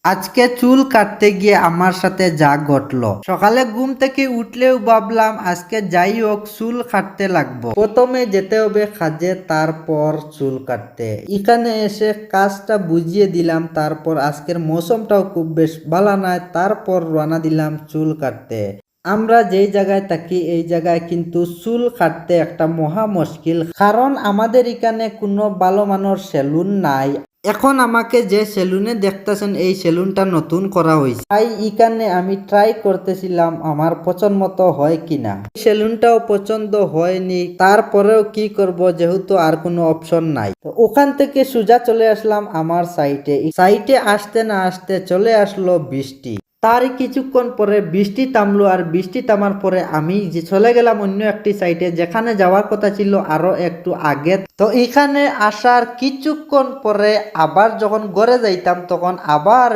আজকে চুল কাটতে গিয়ে আমার সাথে যা ঘটলো, সকালে ঘুম থেকে উঠলেও ভাবলাম আজকে যাই হোক চুল কাটতে লাগবো। প্রথমে যেতে হবে কাজে, তারপর চুল কাটতে। এখানে এসে কাজটা বুঝিয়ে দিলাম, তারপর আজকের মৌসুমটাও খুব বেশ ভালো নয়, তারপর রওনা দিলাম চুল কাটতে। আমরা যেই জায়গায় থাকি এই জায়গায় কিন্তু চুল কাটতে একটা মহা মুশকিল, কারণ আমাদের এখানে কোনো ভালো মানের সেলুন নাই। এখন আমাকে যে সেলুনে দেখতেছেন এই সেলুনটা নতুন করা হয়েছে, তাই এখানে আমি ট্রাই করতেছিলাম আমার পছন্দ মতো হয় কিনা। সেলুনটাও পছন্দ হয়নি, তারপরেও কি করব, যেহেতু আর কোনো অপশন নাই। তো ওখান থেকে সোজা চলে আসলাম আমার সাইটে আসতে না আসতে চলে আসলো বৃষ্টি। তার কিছুক্ষণ পরে বৃষ্টি থামলো, আর বৃষ্টি থামার পরে আমি যে চলে গেলাম অন্য একটি সাইটে, যেখানে যাওয়ার কথা ছিল আরো একটু আগে। তো এখানে আসার কিছুক্ষণ পরে আবার যখন ঘরে যাইতাম তখন আবার